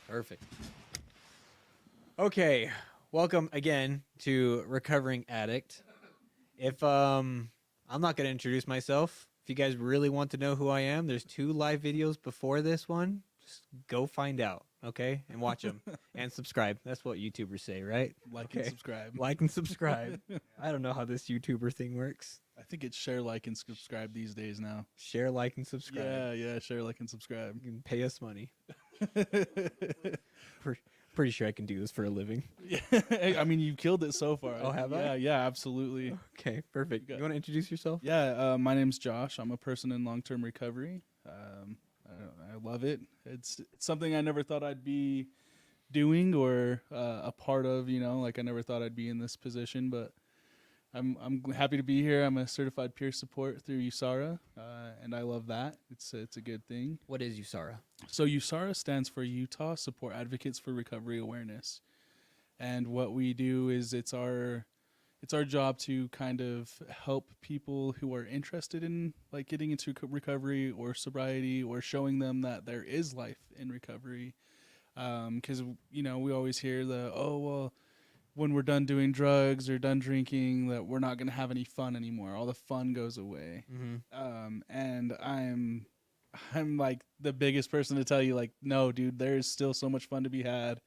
Perfect. Okay, welcome again to Recovering Addict. If I'm not gonna introduce myself. If you guys really want to know who I am, there's 2 live videos before this one. Just go find out, okay, and watch them and subscribe. That's what YouTubers say, right? Like and Okay, subscribe. like and subscribe. I don't know how this YouTuber thing works. I think it's share, like, and subscribe these days now. Share, like, and subscribe. Yeah, share, like, and subscribe. You can pay us money. Pretty sure I can do this for a living. Yeah, I mean, you've killed it so far. Oh, have I? Yeah, absolutely. Okay, perfect. You You got- want to introduce yourself? Yeah, my name's Josh. I'm a person in long-term recovery. I love it. It's something I never thought I'd be doing or a part of. Like I never thought I'd be in this position, but I'm happy to be here. I'm a certified peer support through USARA, and I love that. It's a good thing. What is USARA? So USARA stands for Utah Support Advocates for Recovery Awareness, and what we do is it's our job to kind of help people who are interested in like getting into recovery or sobriety, or showing them that there is life in recovery. Because we always hear when we're done doing drugs or done drinking, that we're not going to have any fun anymore. All the fun goes away. Mm-hmm. And I'm like the biggest person to tell you, like, no, dude, there's still so much fun to be had.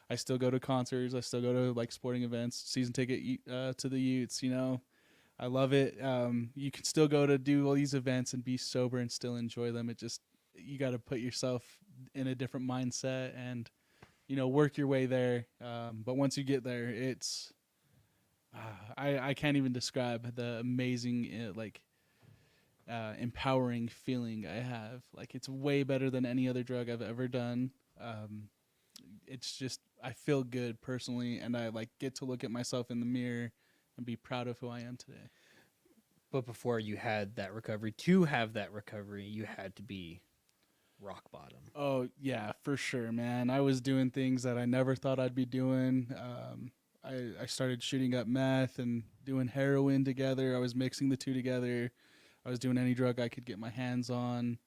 I still go to concerts. I still go to like sporting events, season ticket to the Utes. I love it. You can still go to do all these events and be sober and still enjoy them. You got to put yourself in a different mindset and work your way there. But once you get there, it's I can't even describe the amazing empowering feeling I have. Like, it's way better than any other drug I've ever done. It's just, I feel good personally, and I like get to look at myself in the mirror and be proud of who I am today. But before you had that recovery, to have that recovery, you had to be rock bottom. Oh yeah, for sure, man. I was doing things that I never thought I'd be doing. I started shooting up meth and doing heroin together. I was mixing the two together. I was doing any drug I could get my hands on.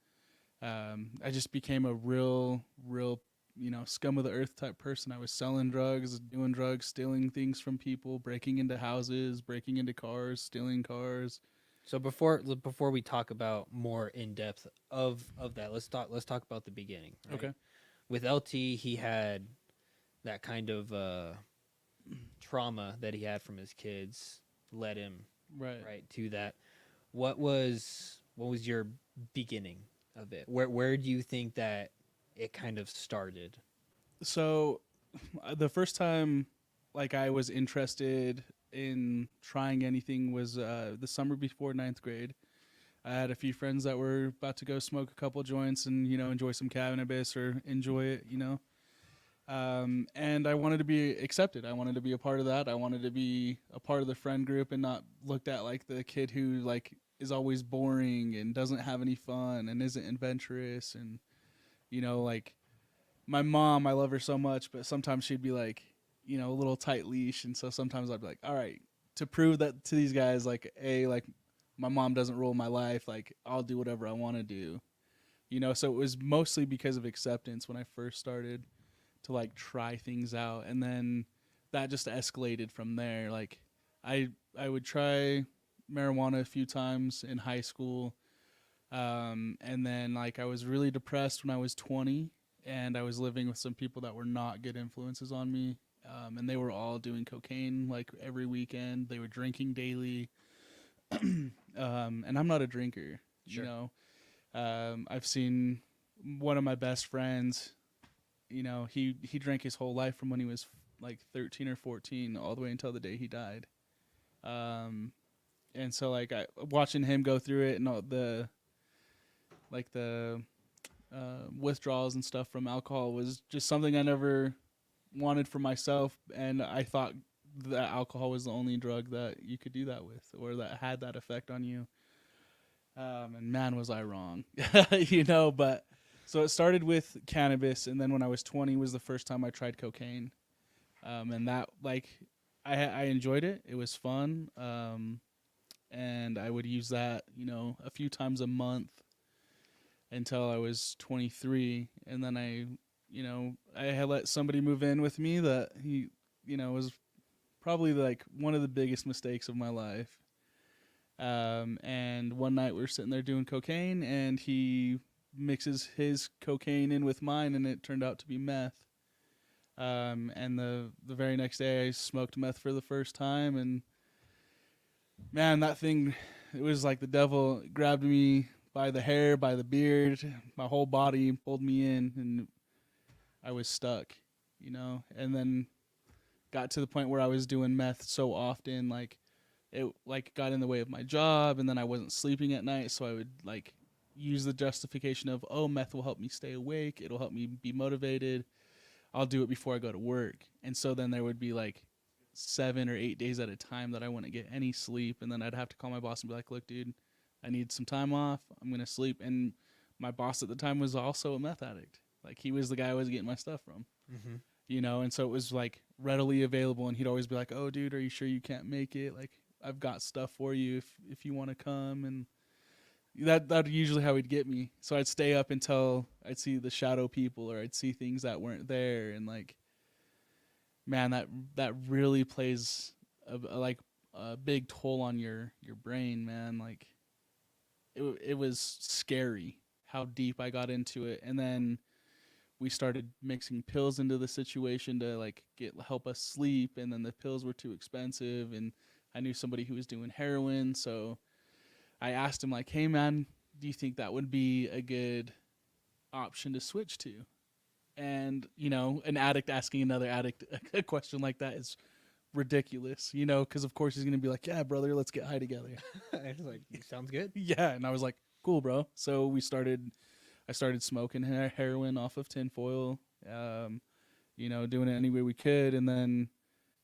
I just became a real, scum of the earth type person. I was selling drugs, doing drugs, stealing things from people, breaking into houses, breaking into cars, stealing cars. So before we talk about more in depth of that, let's talk about the beginning. Right? Okay. With LT, he had that kind of trauma that he had from his kids led him right to that. What was your beginning of it? Where do you think that it kind of started? So the first time like I was interested in trying anything was the summer before 9th grade. I had a few friends that were about to go smoke a couple joints and enjoy some cannabis or enjoy it, and I wanted to be accepted. I wanted to be a part of that. I wanted to be a part of the friend group and not looked at like the kid who like is always boring and doesn't have any fun and isn't adventurous. And like my mom, I love her so much, but sometimes she'd be like, a little tight leash. And so sometimes I'd be like, all right, to prove that to these guys, like, like my mom doesn't rule my life, like I'll do whatever I want to do. So it was mostly because of acceptance when I first started to like try things out, and then that just escalated from there. Like I would try marijuana a few times in high school, and then like I was really depressed when I was 20, and I was living with some people that were not good influences on me, and they were all doing cocaine like every weekend. They were drinking daily, and I'm not a drinker. Sure. I've seen one of my best friends. He drank his whole life from when he was like 13 or 14 all the way until the day he died. And so like watching him go through it and all the withdrawals and stuff from alcohol was just something I never wanted for myself, and I thought that alcohol was the only drug that you could do that with or that had that effect on you. And man, was I wrong. But so it started with cannabis, and then when I was 20 was the first time I tried cocaine. And that, like, I enjoyed it. It was fun. And I would use that, a few times a month until I was 23. And then I I had let somebody move in with me that he, was probably like one of the biggest mistakes of my life. And one night we were sitting there doing cocaine, and he mixes his cocaine in with mine, and it turned out to be meth. And the very next day, I smoked meth for the first time, and man, that thing, it was like the devil grabbed me by the hair, by the beard, my whole body, pulled me in, and I was stuck, and then got to the point where I was doing meth so often, like it like got in the way of my job, and then I wasn't sleeping at night, so I would like use the justification of, oh, meth will help me stay awake, it'll help me be motivated, I'll do it before I go to work. And so then there would be like 7 or 8 days at a time that I wouldn't get any sleep, and then I'd have to call my boss and be like, look, dude, I need some time off, I'm gonna sleep. And my boss at the time was also a meth addict. Like, he was the guy I was getting my stuff from. Mm-hmm. And so it was like readily available, and he'd always be like, oh, dude, are you sure you can't make it? Like, I've got stuff for you if you want to come. And that's usually how he'd get me. So I'd stay up until I'd see the shadow people, or I'd see things that weren't there. And like, man, that really plays a big toll on your brain, man. Like, it was scary how deep I got into it. And then we started mixing pills into the situation to like help us sleep, and then the pills were too expensive, and I knew somebody who was doing heroin, so I asked him like, hey man, do you think that would be a good option to switch to? And an addict asking another addict a question like that is ridiculous, because of course he's gonna be like, yeah brother, let's get high together. I was like, sounds good. Yeah. And I was like, cool bro. So I started smoking heroin off of tinfoil, doing it any way we could, and then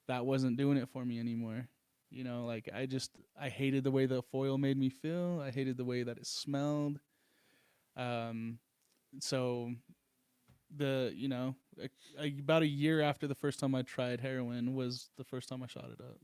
that wasn't doing it for me anymore. Like, I hated the way the foil made me feel. I hated the way that it smelled. So about a year after the first time I tried heroin was the first time I shot it up.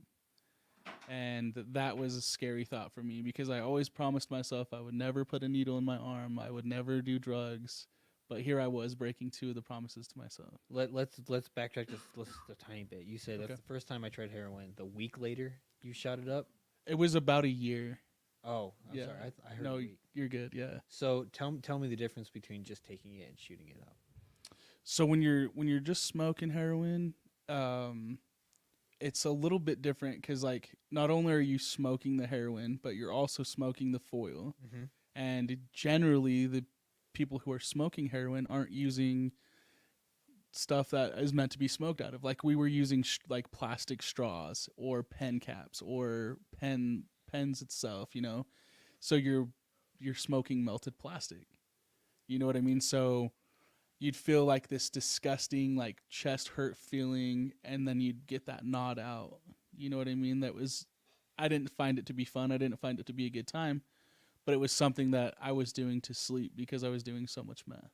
And that was a scary thought for me, because I always promised myself I would never put a needle in my arm, I would never do drugs, but here I was breaking 2 of the promises to myself. Let's backtrack just a tiny bit. You said that's the first time I tried heroin. The week later, you shot it up. It was about a year. Oh, I'm sorry. I heard. No, a week. You're good. Yeah. So tell me the difference between just taking it and shooting it up. So when you're just smoking heroin, it's a little bit different, because like, not only are you smoking the heroin, but you're also smoking the foil. Mm-hmm. And generally the people who are smoking heroin aren't using stuff that is meant to be smoked out of. Like, we were using like plastic straws or pen caps or pens itself, so you're smoking melted plastic, you know what I mean? So you'd feel like this disgusting like chest hurt feeling, and then you'd get that nod out, you know what I mean? I didn't find it to be fun, I didn't find it to be a good time, but it was something that I was doing to sleep because I was doing so much meth.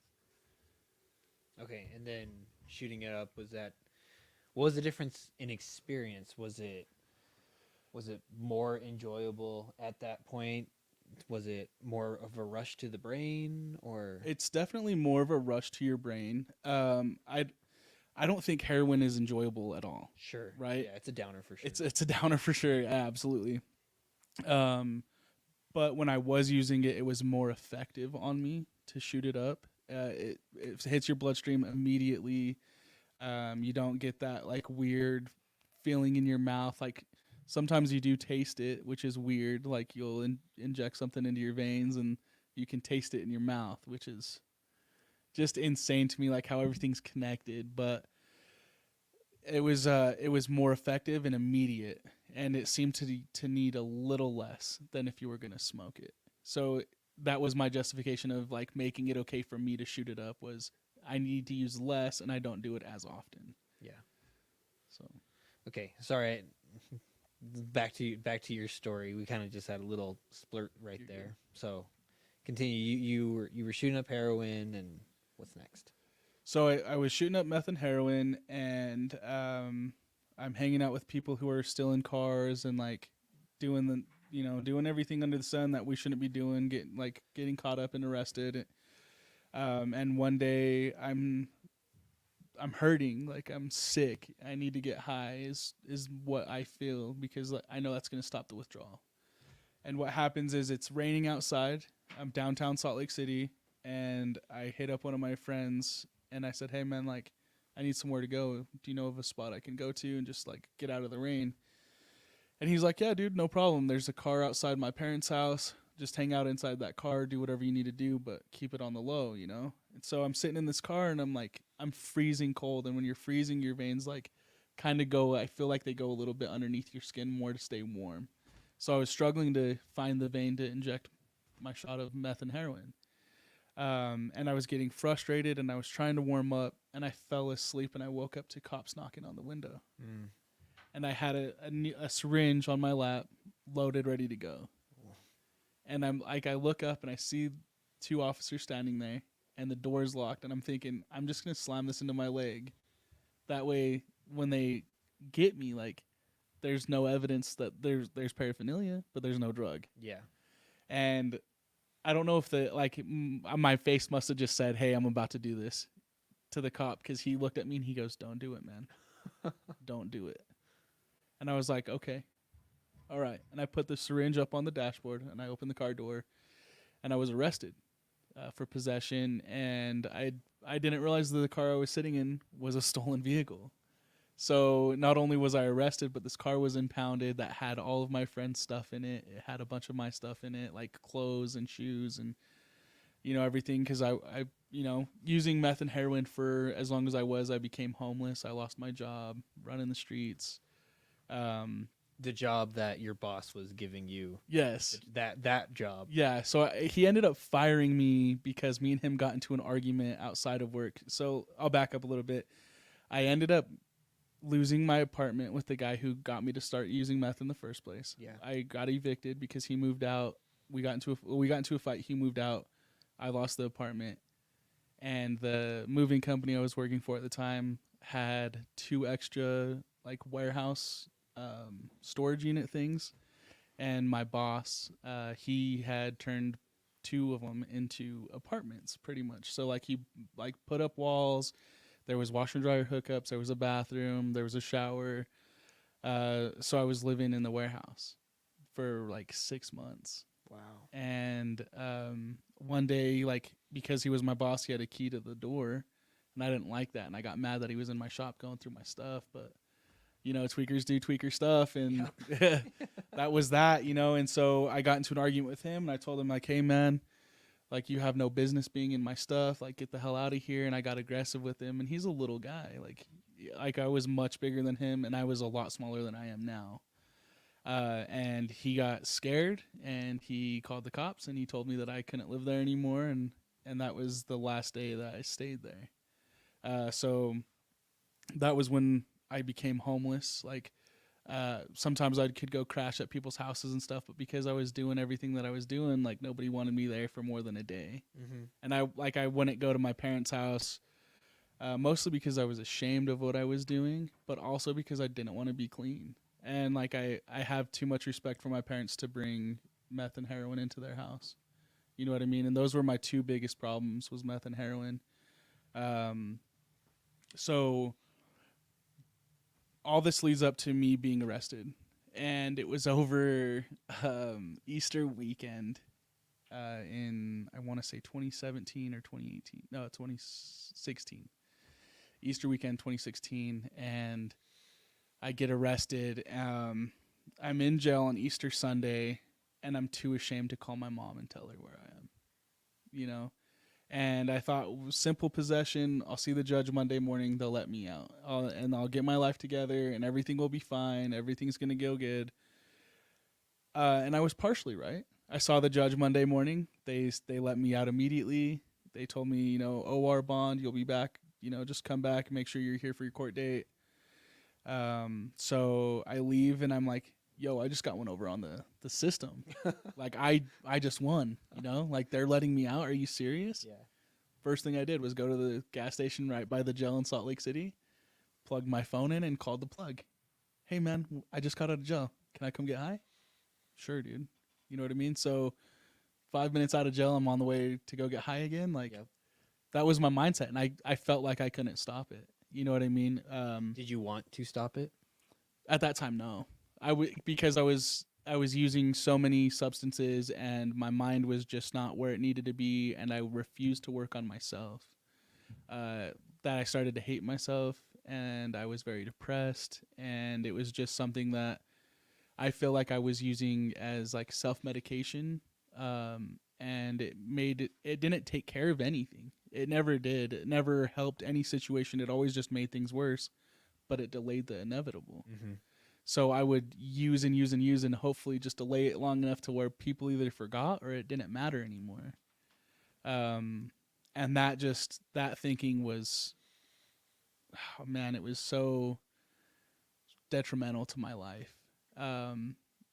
Okay, and then shooting it up, what was the difference in experience? Was it more enjoyable at that point? Was it more of a rush to the brain, or? It's definitely more of a rush to your brain. I don't think heroin is enjoyable at all. Sure. Right? Yeah, it's a downer for sure. It's a downer for sure. Yeah, absolutely. But when I was using it, it was more effective on me to shoot it up. It hits your bloodstream immediately. You don't get that like weird feeling in your mouth. Like, sometimes you do taste it, which is weird. Like, you'll inject something into your veins and you can taste it in your mouth, which is just insane to me, like how everything's connected. But it was more effective and immediate, and it seemed to need a little less than if you were going to smoke it. So that was my justification of like making it okay for me to shoot it up, was I need to use less and I don't do it as often. Yeah. So. Okay. Sorry. Back to your story. We kind of just had a little splurt right there. So continue. You were shooting up heroin, and what's next? So I was shooting up meth and heroin, and I'm hanging out with people who are still in cars and like doing everything under the sun that we shouldn't be doing, getting caught up and arrested. And one day I'm I'm hurting, like I'm sick. I need to get high is what I feel, because like, I know that's going to stop the withdrawal. And what happens is it's raining outside. I'm downtown Salt Lake City, and I hit up one of my friends and I said, "Hey man, like I need somewhere to go. Do you know of a spot I can go to and just like get out of the rain?" And he's like, "Yeah, dude, no problem. There's a car outside my parents' house. Just hang out inside that car, do whatever you need to do, but keep it on the low, you know?" And so I'm sitting in this car and I'm like, I'm freezing cold. And when you're freezing, your veins like kind of go, I feel like they go a little bit underneath your skin more to stay warm. So I was struggling to find the vein to inject my shot of meth and heroin. And I was getting frustrated and I was trying to warm up and I fell asleep and I woke up to cops knocking on the window. And I had a syringe on my lap, loaded, ready to go. And I'm like, I look up and I see 2 officers standing there, and the door's locked. And I'm thinking, I'm just gonna slam this into my leg. That way, when they get me, like, there's no evidence that there's paraphernalia, but there's no drug. Yeah. And I don't know if my face must have just said, "Hey, I'm about to do this," to the cop, because he looked at me and he goes, "Don't do it, man. Don't do it." And I was like, "Okay, all right." And I put the syringe up on the dashboard and I opened the car door, and I was arrested for possession. And I didn't realize that the car I was sitting in was a stolen vehicle. So not only was I arrested, but this car was impounded that had all of my friends' stuff in it. It had a bunch of my stuff in it, like clothes and shoes and, you know, everything. Because I, you know, using meth and heroin for as long as I became homeless. I lost my job, running the streets. The job that your boss was giving you. Yes. That job. Yeah. So he ended up firing me because me and him got into an argument outside of work. So I'll back up a little bit. I ended up losing my apartment with the guy who got me to start using meth in the first place. Yeah. I got evicted because he moved out. We got into a fight. He moved out. I lost the apartment. And the moving company I was working for at the time had 2 extra like warehouse storage unit things, and my boss he had turned 2 of them into apartments pretty much. So like he like put up walls, there was washer and dryer hookups, there was a bathroom, there was a shower. So I was living in the warehouse for like 6 months. Wow. And one day, like, because he was my boss, he had a key to the door, and I didn't like that, and I got mad that he was in my shop going through my stuff. But you know, tweakers do tweaker stuff, and yep. That was that, you know. And so I got into an argument with him, and I told him, like, "Hey man, like, you have no business being in my stuff, like, get the hell out of here." And I got aggressive with him, and he's a little guy, like I was much bigger than him, and I was a lot smaller than I am now. And he got scared, and he called the cops, and he told me that I couldn't live there anymore, and that was the last day that I stayed there. So that was when I became homeless. Like, sometimes I could go crash at people's houses and stuff, but because I was doing everything that I was doing, like, nobody wanted me there for more than a day. Mm-hmm. And I wouldn't go to my parents' house, mostly because I was ashamed of what I was doing, but also because I didn't want to be clean. And like I have too much respect for my parents to bring meth and heroin into their house. You know what I mean? And those were my 2 biggest problems, was meth and heroin. So all this leads up to me being arrested, and it was over Easter weekend in, I want to say 2017 or 2018. No, 2016. Easter weekend 2016, and I get arrested. I'm in jail on Easter Sunday, and I'm too ashamed to call my mom and tell her where I am, you know? And I thought, simple possession, I'll see the judge Monday morning, they'll let me out. I'll get my life together, and everything will be fine. Everything's going to go good. And I was partially right. I saw the judge Monday morning. They let me out immediately. They told me, you know, OR bond, you'll be back. You know, just come back, make sure you're here for your court date. So I leave, and I'm like, yo, I just got one over on the system. Like, I just won, you know? Like, they're letting me out. Are you serious? Yeah. First thing I did was go to the gas station right by the jail in Salt Lake City, plugged my phone in, and called the plug. "Hey, man, I just got out of jail. Can I come get high?" "Sure, dude." You know what I mean? So 5 minutes out of jail, I'm on the way to go get high again. Like, yep. That was my mindset, and I felt like I couldn't stop it. You know what I mean? Did you want to stop it? At that time, no. Because I was using so many substances and my mind was just not where it needed to be, and I refused to work on myself. That I started to hate myself, and I was very depressed, and it was just something that I feel like I was using as like self medication, and it didn't take care of anything. It never did. It never helped any situation. It always just made things worse, but it delayed the inevitable. Mm-hmm. So I would use and use and use and hopefully just delay it long enough to where people either forgot or it didn't matter anymore. And that thinking was, oh man, it was so detrimental to my life.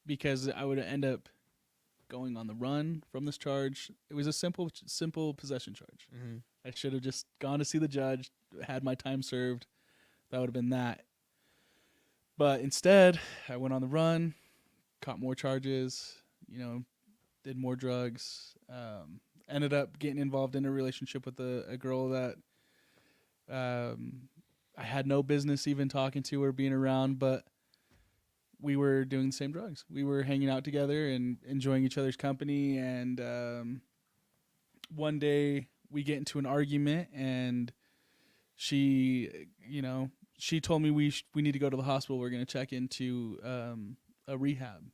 Because I would end up going on the run from this charge. It was a simple possession charge. Mm-hmm. I should have just gone to see the judge, had my time served. That would have been that. But instead, I went on the run, caught more charges, did more drugs, ended up getting involved in a relationship with a girl that I had no business even talking to or being around, but we were doing the same drugs. We were hanging out together and enjoying each other's company. And one day we get into an argument, and she told me we need to go to the hospital. We're going to check into a rehab.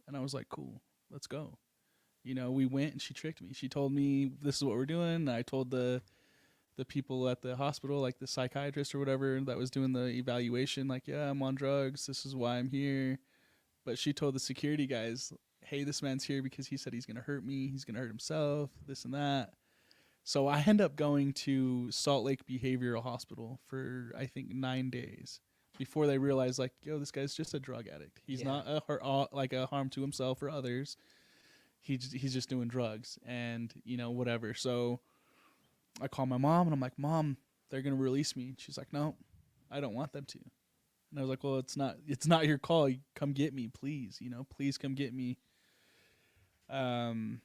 And I was like, cool, let's go. We went, and she tricked me. She told me this is what we're doing. I told the people at the hospital, like the psychiatrist or whatever that was doing the evaluation, like, yeah, I'm on drugs. This is why I'm here. But she told the security guys, hey, this man's here because he said he's going to hurt me. He's going to hurt himself, this and that. So I end up going to Salt Lake Behavioral Hospital for, I think, 9 days before they realized, like, yo, this guy's just a drug addict. He's not a harm to himself or others. He's just doing drugs and, whatever. So I call my mom, and I'm like, Mom, they're going to release me. She's like, no, I don't want them to. And I was like, well, it's not your call. Come get me, please. Please come get me. And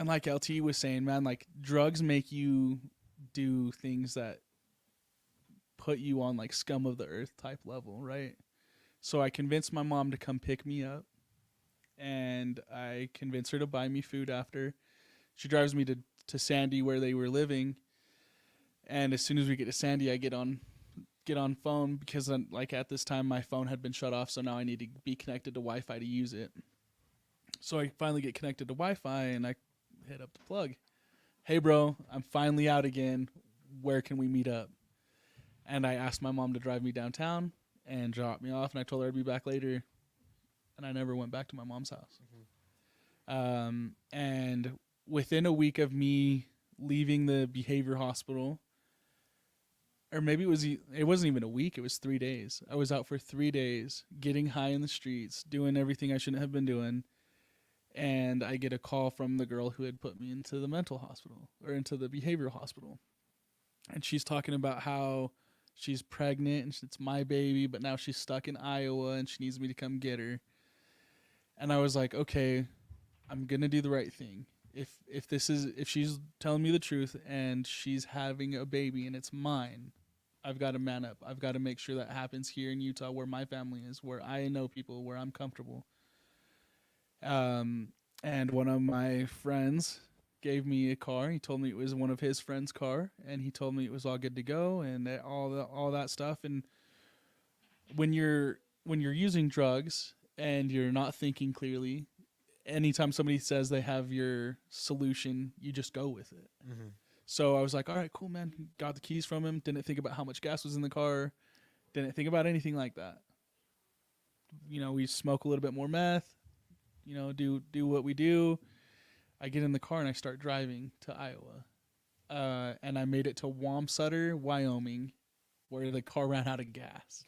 like LT was saying, man, like drugs make you do things that put you on like scum of the earth type level, right? So I convinced my mom to come pick me up, and I convinced her to buy me food after. She drives me to Sandy where they were living. And as soon as we get to Sandy, I get on phone because like at this time my phone had been shut off, so now I need to be connected to Wi-Fi to use it. So I finally get connected to Wi-Fi, and I hit up the plug. Hey bro, I'm finally out again. Where can we meet up? And I asked my mom to drive me downtown and drop me off, and I told her I'd be back later. And I never went back to my mom's house. Mm-hmm. And within a week of me leaving the behavior hospital, or maybe it wasn't even a week, it was 3 days. I was out for 3 days, getting high in the streets, doing everything I shouldn't have been doing. And I get a call from the girl who had put me into the mental hospital, or into the behavioral hospital. And she's talking about how she's pregnant and it's my baby, but now she's stuck in Iowa and she needs me to come get her. And I was like, okay, I'm going to do the right thing. If she's telling me the truth and she's having a baby and it's mine, I've got to man up. I've got to make sure that happens here in Utah, where my family is, where I know people, where I'm comfortable. And one of my friends gave me a car. He told me it was one of his friend's car, and he told me it was all good to go and all that stuff. And when you're using drugs and you're not thinking clearly, anytime somebody says they have your solution, you just go with it. Mm-hmm. So I was like, all right, cool, man. Got the keys from him. Didn't think about how much gas was in the car. Didn't think about anything like that. We smoke a little bit more meth, do what we do. I get in the car and I start driving to Iowa. And I made it to Wamsutter, Wyoming, where the car ran out of gas.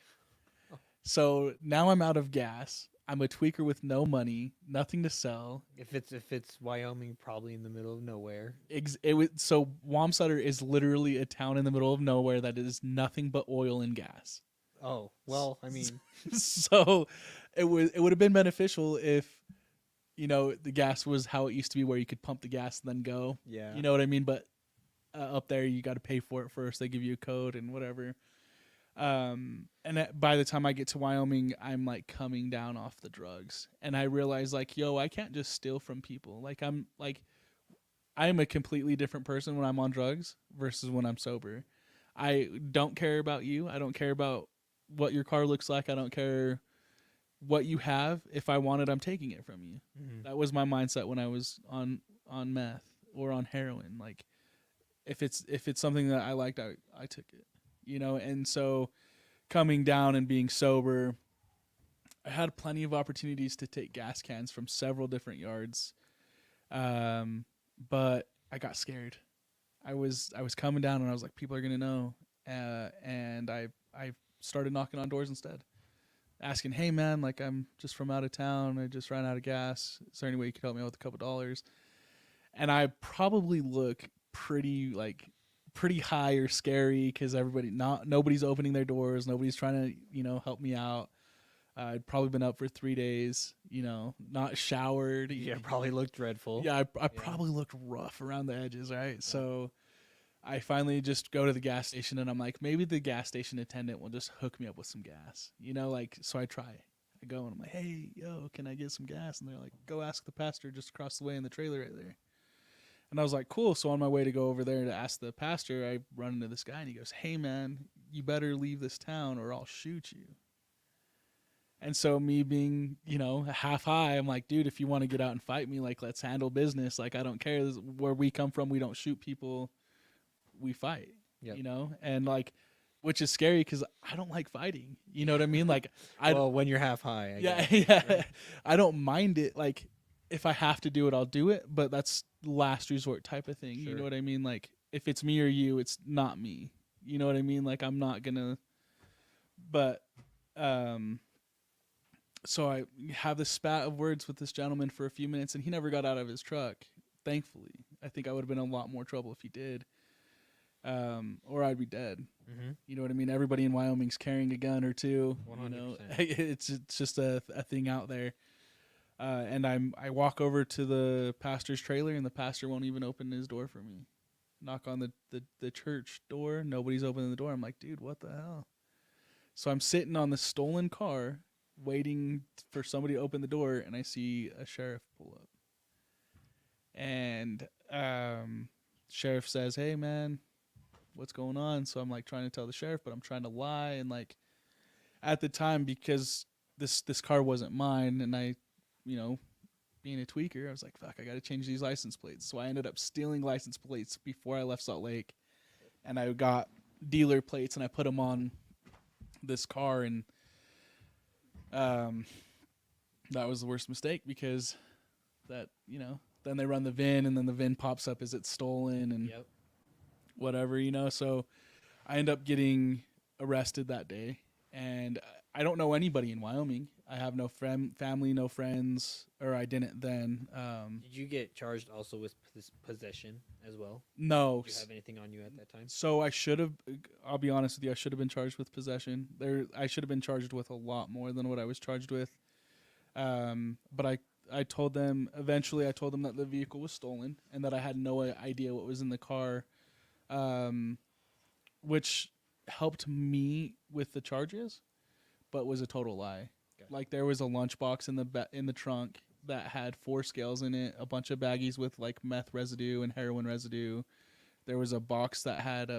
Oh. So now I'm out of gas. I'm a tweaker with no money, nothing to sell. If it's Wyoming, probably in the middle of nowhere. So Wamsutter is literally a town in the middle of nowhere that is nothing but oil and gas. Oh, well, I mean, so it would have been beneficial if the gas was how it used to be, where you could pump the gas and then go. Yeah. You know what I mean? But up there, you got to pay for it first. They give you a code and whatever. By the time I get to Wyoming, I'm like coming down off the drugs, and I realize like, yo, I can't just steal from people. Like I'm a completely different person when I'm on drugs versus when I'm sober. I don't care about you. I don't care about what your car looks like. I don't care what you have. If I want it, I'm taking it from you. Mm-hmm. That was my mindset when I was on meth or on heroin. Like if it's something that I liked, I took it. You know, and so coming down and being sober, I had plenty of opportunities to take gas cans from several different yards. But I got scared. I was coming down and I was like, people are gonna know, and I started knocking on doors instead, asking, hey man, like I'm just from out of town. I just ran out of gas. Is there any way you could help me out with a couple dollars? And I probably look pretty high or scary because nobody's opening their doors. Nobody's trying to help me out. I'd probably been up for 3 days, not showered. Yeah, probably looked dreadful. Yeah, I probably looked rough around the edges, right? Yeah. So I finally just go to the gas station and I'm like, maybe the gas station attendant will just hook me up with some gas, so I try. I go and I'm like, hey, yo, can I get some gas? And they're like, go ask the pastor just across the way in the trailer right there. And I was like, cool. So on my way to go over there to ask the pastor, I run into this guy and he goes, hey man, you better leave this town or I'll shoot you. And so me being, half high, I'm like, dude, if you want to get out and fight me, like, let's handle business. Like, I don't care. Where we come from, we don't shoot people. We fight, yep. And like, which is scary because I don't like fighting. You know what I mean? Like, when you're half high. Yeah. Right? I don't mind it. Like, if I have to do it, I'll do it. But that's last resort type of thing. Sure. You know what I mean? Like, if it's me or you, it's not me. You know what I mean? Like, I'm not gonna. But, so I have this spat of words with this gentleman for a few minutes, and he never got out of his truck, thankfully. I think I would have been in a lot more trouble if he did, or I'd be dead. Mm-hmm. You know what I mean? Everybody in Wyoming's carrying a gun or two. 100%. It's just a thing out there. And I walk over to the pastor's trailer, and the pastor won't even open his door for me. Knock on the church door. Nobody's opening the door. I'm like, dude, what the hell? So I'm sitting on the stolen car, waiting for somebody to open the door, and I see a sheriff pull up. And sheriff says, hey man, what's going on? So I'm like trying to tell the sheriff, but I'm trying to lie. And like at the time, because this car wasn't mine, and I, being a tweaker, I was like, fuck, I gotta change these license plates. So I ended up stealing license plates before I left Salt Lake, and I got dealer plates and I put them on this car. And that was the worst mistake, because that, then they run the VIN, and then the VIN pops up as it's stolen and yep. Whatever, So I end up getting arrested that day, and I don't know anybody in Wyoming. I have no family, no friends, or I didn't then. Did you get charged also with possession as well? No. Did you have anything on you at that time? So I should have, I'll be honest with you, I should have been charged with possession. I should have been charged with a lot more than what I was charged with. But I told them, eventually I told them that the vehicle was stolen and that I had no idea what was in the car, which helped me with the charges, but was a total lie. Okay. Like, there was a lunchbox in the trunk that had 4 scales in it, a bunch of baggies with like meth residue and heroin residue. There was a box that had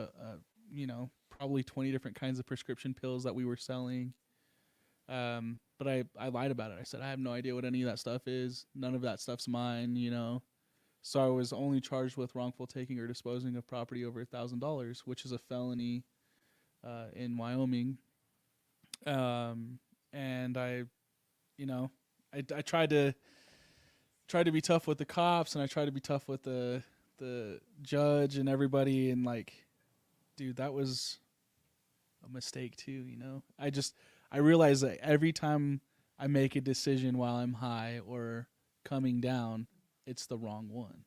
probably 20 different kinds of prescription pills that we were selling. But I lied about it. I said, I have no idea what any of that stuff is. None of that stuff's mine, So I was only charged with wrongful taking or disposing of property over $1,000, which is a felony in Wyoming. And I tried to be tough with the cops, and I tried to be tough with the judge and everybody, and like, dude, that was a mistake too, I realize that every time I make a decision while I'm high or coming down, it's the wrong one,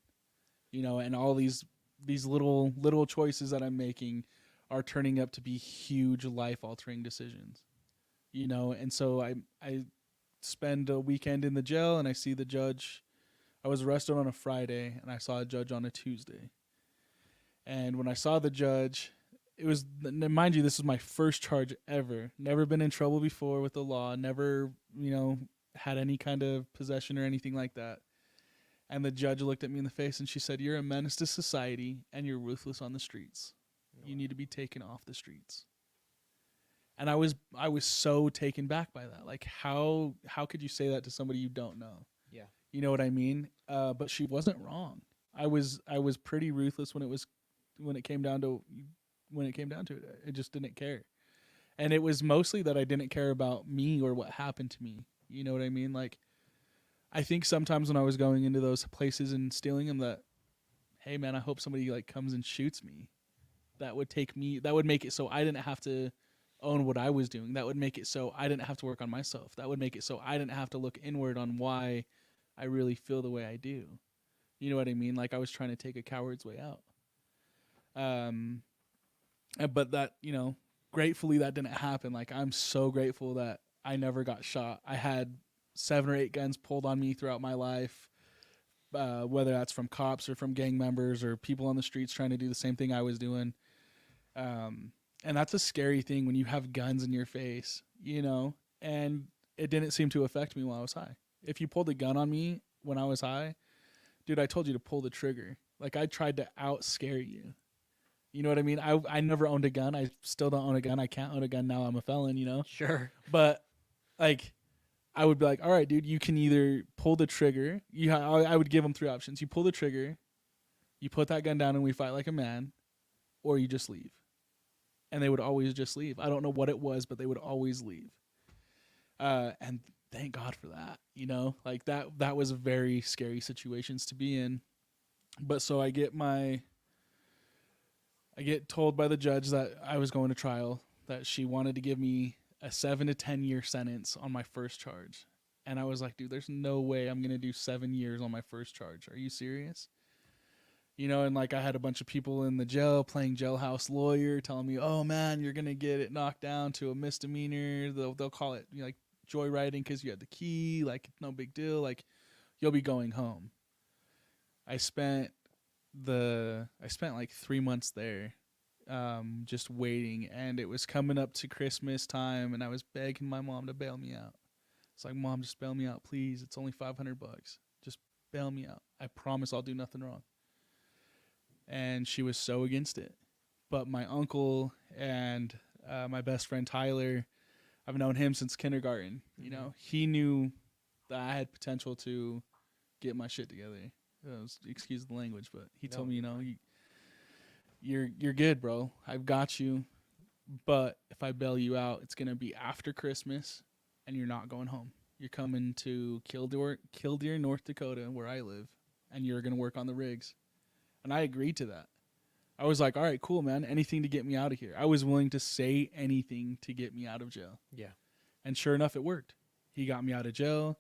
and all these little choices that I'm making are turning up to be huge life-altering decisions, and so I spend a weekend in the jail, and I see the judge. I was arrested on a Friday, and I saw a judge on a Tuesday. And when I saw the judge, it was, mind you, this was my first charge ever. Never been in trouble before with the law. Never, had any kind of possession or anything like that. And the judge looked at me in the face and she said, "You're a menace to society and you're ruthless on the streets. You need to be taken off the streets." And I was so taken back by that. Like, how could you say that to somebody you don't know? Yeah. You know what I mean? But she wasn't wrong. I was pretty ruthless when it came down to it. I just didn't care. And it was mostly that I didn't care about me or what happened to me. You know what I mean? Like, I think sometimes when I was going into those places and stealing them, that, hey man, I hope somebody like comes and shoots me. That would make it so I didn't have to own what I was doing. That would make it so I didn't have to work on myself. That would make it so I didn't have to look inward on why I really feel the way I do. You know what I mean? Like, I was trying to take a coward's way out. But that, gratefully that didn't happen. Like, I'm so grateful that I never got shot. I had 7 or 8 guns pulled on me throughout my life, whether that's from cops or from gang members or people on the streets trying to do the same thing I was doing. And that's a scary thing when you have guns in your face, and it didn't seem to affect me while I was high. If you pulled a gun on me when I was high, dude, I told you to pull the trigger. Like, I tried to out scare you. You know what I mean? I never owned a gun. I still don't own a gun. I can't own a gun now. I'm a felon, Sure. But, like, I would be like, all right, dude, you can either pull the trigger. I would give them 3 options. You pull the trigger, you put that gun down and we fight like a man, or you just leave. And they would always just leave. I don't know what it was, but they would always leave. And thank God for that, Like, that was very scary situations to be in. But so I get told by the judge that I was going to trial, that she wanted to give me a 7 to 10 year sentence on my first charge. And I was like, dude, there's no way I'm going to do 7 years on my first charge. Are you serious? And like, I had a bunch of people in the jail playing jailhouse lawyer, telling me, "Oh man, you're going to get it knocked down to a misdemeanor. They'll call it like joyriding because you had the key. Like, it's no big deal. Like, you'll be going home." I spent like 3 months there, just waiting, and it was coming up to Christmas time, and I was begging my mom to bail me out. It's like, "Mom, just bail me out, please. It's only $500. Just bail me out. I promise I'll do nothing wrong." And she was so against it. But my uncle and my best friend Tyler, I've known him since kindergarten. He knew that I had potential to get my shit together. Excuse the language, but he told me, you're good, bro. I've got you. But if I bail you out, it's gonna be after Christmas, and you're not going home. You're coming to Killdeer, North Dakota, where I live, and you're gonna work on the rigs. And I agreed to that. I was like, all right, cool, man. Anything to get me out of here. I was willing to say anything to get me out of jail. Yeah. And sure enough, it worked. He got me out of jail.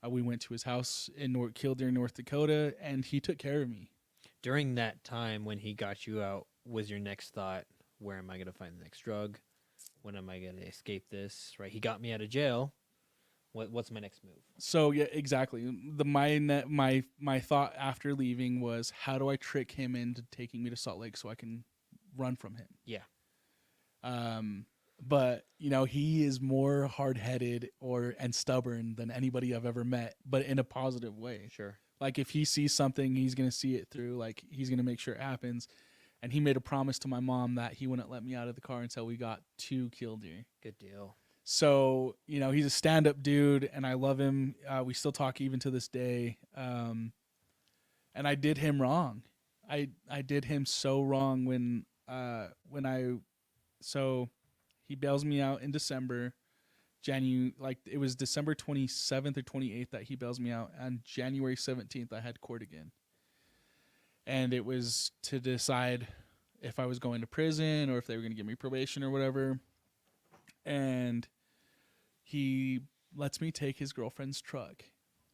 We went to his house in Killdeer, North Dakota, and he took care of me. During that time when he got you out, was your next thought, where am I going to find the next drug? When am I going to escape this? Right? He got me out of jail. What's my next move? So yeah, exactly. My thought after leaving was, how do I trick him into taking me to Salt Lake so I can run from him? Yeah. But he is more hard-headed and stubborn than anybody I've ever met, but in a positive way. Sure. Like, if he sees something, he's gonna see it through. Like, he's gonna make sure it happens. And he made a promise to my mom that he wouldn't let me out of the car until we got to Killdeer. Good deal. So, he's a stand-up dude, and I love him. We still talk even to this day. And I did him wrong. I did him so wrong so he bails me out in December. It was December 27th or 28th that he bails me out. On January 17th, I had court again. And it was to decide if I was going to prison or if they were going to give me probation or whatever. And he lets me take his girlfriend's truck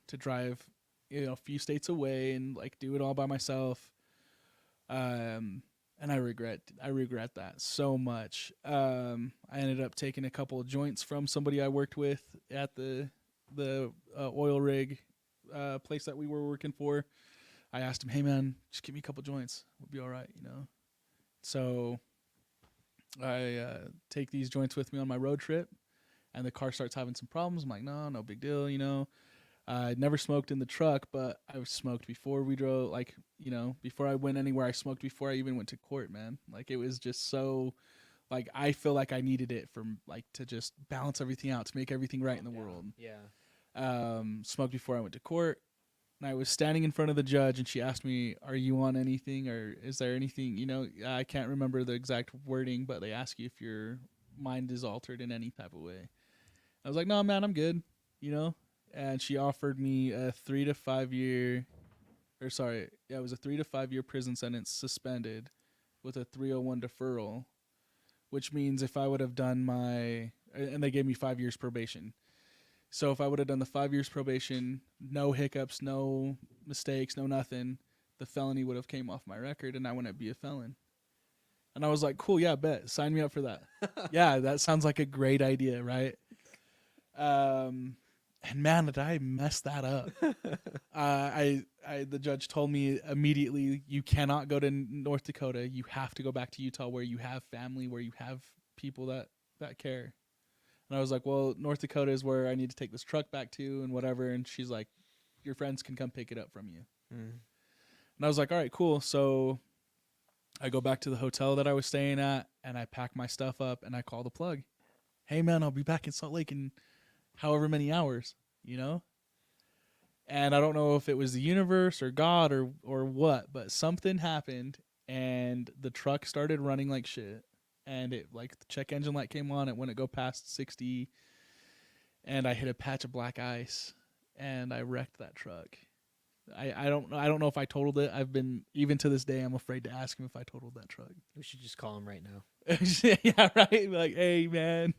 to drive, a few states away and like do it all by myself. And I regret that so much. I ended up taking a couple of joints from somebody I worked with at the oil rig place that we were working for. I asked him, "Hey man, just give me a couple joints. We'll be all right, So I take these joints with me on my road trip, and the car starts having some problems. I'm like, no big deal, you know. I never smoked in the truck, but I've smoked before we drove. Like, you know, before I went anywhere, I smoked before I even went to court, man. Like, it was just so, like, I feel like I needed it from, like, to just balance everything out, to make everything right in the world. Yeah. Smoked before I went to court. And I was standing in front of the judge, and she asked me, "Are you on anything, or is there anything?" You know, I can't remember the exact wording, but they ask you if your mind is altered in any type of way. I was like, "No, man, I'm good." You know, and she offered me a 3 to 5 year, or sorry, yeah, it was a 3 to 5 year prison sentence suspended, with a 301 deferral, which means if I would have done and they gave me 5 years probation. So if I would have done the 5 years probation, no hiccups, no mistakes, no nothing, the felony would have came off my record and I wouldn't be a felon. And I was like, cool, yeah, bet. Sign me up for that. Yeah, that sounds like a great idea, right? And man, did I mess that up. The judge told me immediately, you cannot go to North Dakota. You have to go back to Utah, where you have family, where you have people that care. And I was like, well, North Dakota is where I need to take this truck back to and whatever. And she's like, your friends can come pick it up from you. And I was like, all right, cool. So I go back to the hotel that I was staying at, and I pack my stuff up, and I call the plug. Hey, man, I'll be back in Salt Lake in however many hours, you know? And I don't know if it was the universe or God or what, but something happened, and the truck started running like shit. And it, like, the check engine light came on. It wouldn't go past 60, and I hit a patch of black ice, and I wrecked that truck. I don't know if I totaled it. I've been, even to this day, I'm afraid to ask him if I totaled that truck. We should just call him right now. Yeah, right. Like, hey, man,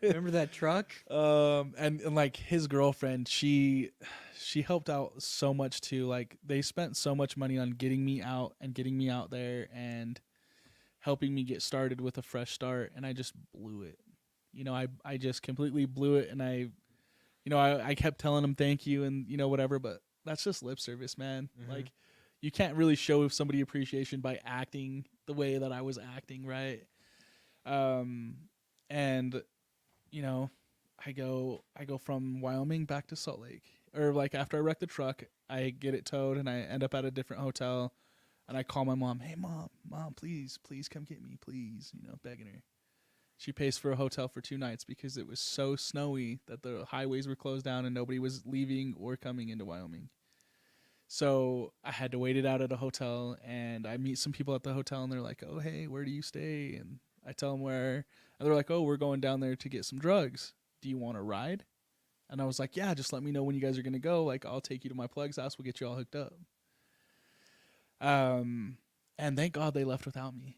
remember that truck? And like his girlfriend, she helped out so much too. Like, they spent so much money on getting me out and getting me out there and helping me get started with a fresh start, and I just blew it. You know, I just completely blew it, and I kept telling him thank you and, you know, whatever, but that's just lip service, man. Mm-hmm. Like, you can't really show somebody appreciation by acting the way that I was acting, right? And, you know, I go from Wyoming back to Salt Lake, or like after I wreck the truck, I get it towed and I end up at a different hotel. And I call my mom, hey, mom, please come get me, please, you know, begging her. She pays for a hotel for 2 nights because it was so snowy that the highways were closed down and nobody was leaving or coming into Wyoming. So I had to wait it out at a hotel, and I meet some people at the hotel, and they're like, oh, hey, where do you stay? And I tell them where, and they're like, oh, we're going down there to get some drugs. Do you want to ride? And I was like, yeah, just let me know when you guys are going to go. Like, I'll take you to my plug's house. We'll get you all hooked up. And thank God they left without me.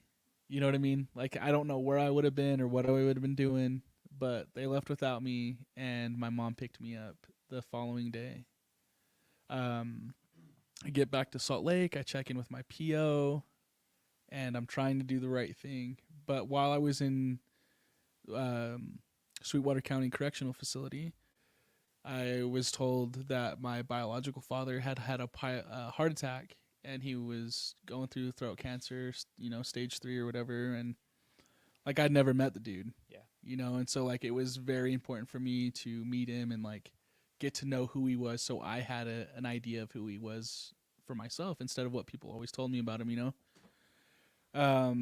You know what I mean? Like, I don't know where I would have been or what I would have been doing, but they left without me, and my mom picked me up the following day. I get back to Salt Lake. I check in with my PO, and I'm trying to do the right thing. But while I was in Sweetwater County Correctional Facility, I was told that my biological father had a heart attack, and he was going through throat cancer, you know, stage 3 or whatever. And like, I'd never met the dude, you know, and so like, it was very important for me to meet him and like get to know who he was, so I had an idea of who he was for myself instead of what people always told me about him, you know.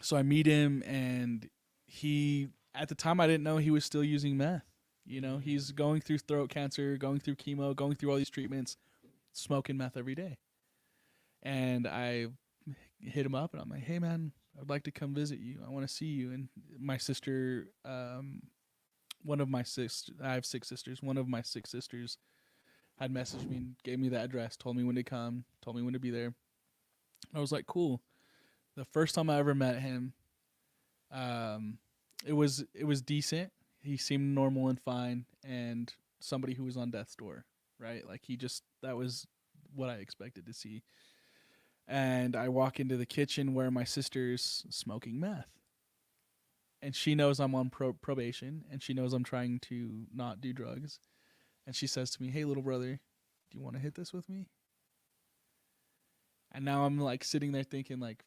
So I meet him, and he, at the time, I didn't know he was still using meth. You know, he's going through throat cancer, going through chemo, going through all these treatments, smoking meth every day. And I hit him up, and I'm like, hey, man, I'd like to come visit you. I want to see you. And my sister, I have 6 sisters. One of my 6 sisters had messaged me and gave me the address, told me when to come, told me when to be there. I was like, cool. The first time I ever met him, it was decent. He seemed normal and fine, and somebody who was on death's door, right? Like, that was what I expected to see. And I walk into the kitchen where my sister's smoking meth. And she knows I'm on probation, and she knows I'm trying to not do drugs. And she says to me, hey, little brother, do you want to hit this with me? And now I'm like sitting there thinking, like,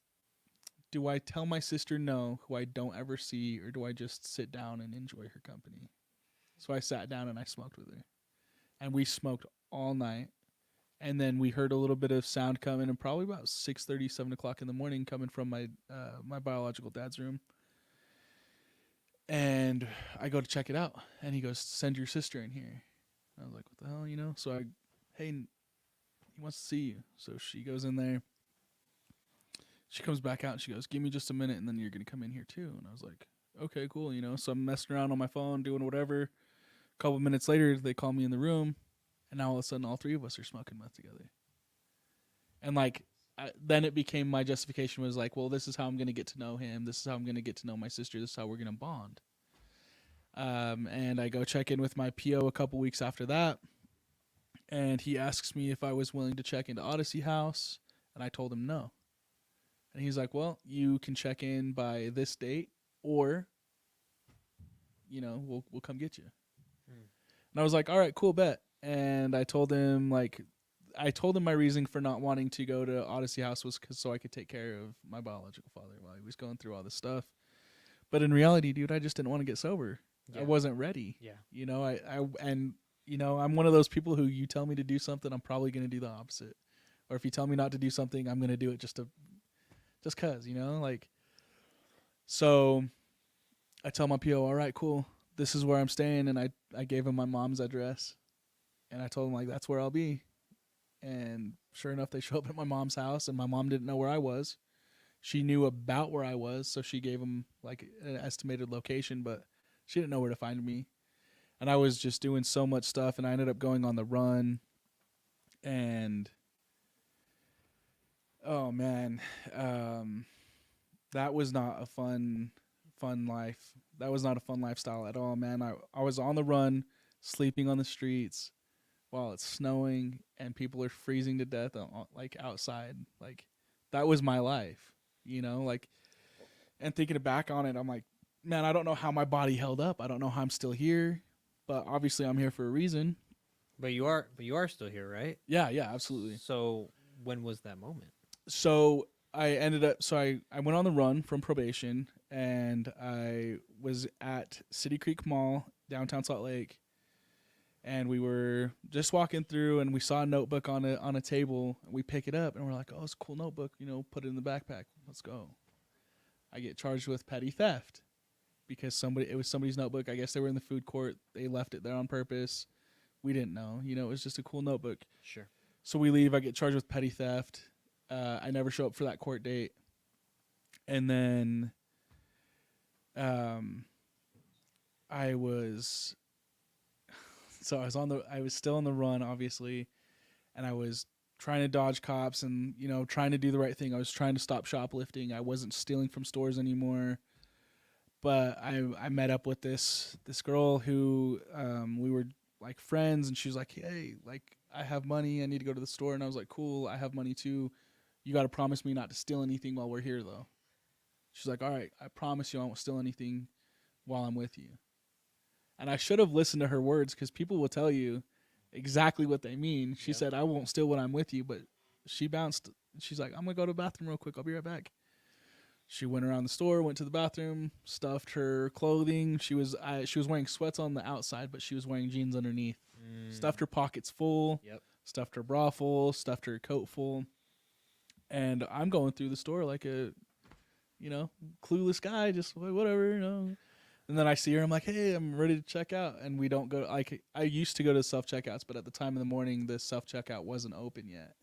do I tell my sister no, who I don't ever see, or do I just sit down and enjoy her company? So I sat down and I smoked with her. And we smoked all night. And then we heard a little bit of sound coming, and probably about 6:30, 7 o'clock in the morning, coming from my biological dad's room. And I go to check it out, and he goes, "Send your sister in here." I was like, "What the hell?" So hey, he wants to see you. So she goes in there. She comes back out, and she goes, "Give me just a minute, and then you're gonna come in here too." And I was like, "Okay, cool." So I'm messing around on my phone, doing whatever. A couple minutes later, they call me in the room, and now all of a sudden, all three of us are smoking meth together. And then it became my justification was like, well, this is how I'm going to get to know him. This is how I'm going to get to know my sister. This is how we're going to bond. And I go check in with my PO a couple weeks after that. And he asks me if I was willing to check into Odyssey House. And I told him no. And he's like, well, you can check in by this date, or, we'll come get you. And I was like, all right, cool, bet. And I told him my reasoning for not wanting to go to Odyssey House was so I could take care of my biological father while he was going through all this stuff. But in reality, dude, I just didn't want to get sober. Yeah. I wasn't ready. Yeah. I'm one of those people who, you tell me to do something, I'm probably going to do the opposite. Or if you tell me not to do something, I'm going to do it just cause, So I tell my PO, all right, cool. This is where I'm staying. And I gave him my mom's address, and I told him, like, that's where I'll be. And sure enough, they show up at my mom's house, and my mom didn't know where I was. She knew about where I was, so she gave them like an estimated location, but she didn't know where to find me. And I was just doing so much stuff, and I ended up going on the run. And oh man, that was not a fun life. That was not a fun lifestyle at all, man. I was on the run, sleeping on the streets while it's snowing and people are freezing to death outside. Like, that was my life, and thinking back on it, I'm like, man, I don't know how my body held up. I don't know how I'm still here, but obviously I'm here for a reason. But you are still here, right? Yeah, absolutely. So when was that moment? So I went on the run from probation, and I was at City Creek Mall, downtown Salt Lake. And we were just walking through, and we saw a notebook on a table. And we pick it up, and we're like, "Oh, it's a cool notebook. Put it in the backpack. Let's go." I get charged with petty theft because it was somebody's notebook. I guess they were in the food court. They left it there on purpose. We didn't know. It was just a cool notebook. Sure. So we leave. I get charged with petty theft. I never show up for that court date. And then, I was still on the run, obviously, and I was trying to dodge cops and, trying to do the right thing. I was trying to stop shoplifting. I wasn't stealing from stores anymore. But I met up with this girl who, we were like friends, and she was like, "Hey, like, I have money. I need to go to the store." And I was like, "Cool, I have money too. You got to promise me not to steal anything while we're here, though." She's like, "All right, I promise you I won't steal anything while I'm with you." And I should have listened to her words, because people will tell you exactly what they mean. She said, "I won't steal when I'm with you," but she bounced. She's like, "I'm going to go to the bathroom real quick. I'll be right back." She went around the store, went to the bathroom, stuffed her clothing. She was wearing sweats on the outside, but she was wearing jeans underneath. Stuffed her pockets full. Yep. Stuffed her bra full. Stuffed her coat full. And I'm going through the store like a, clueless guy, just whatever, And then I see her, I'm like, "Hey, I'm ready to check out." And we don't go, like, I used to go to self-checkouts, but at the time in the morning, the self-checkout wasn't open yet.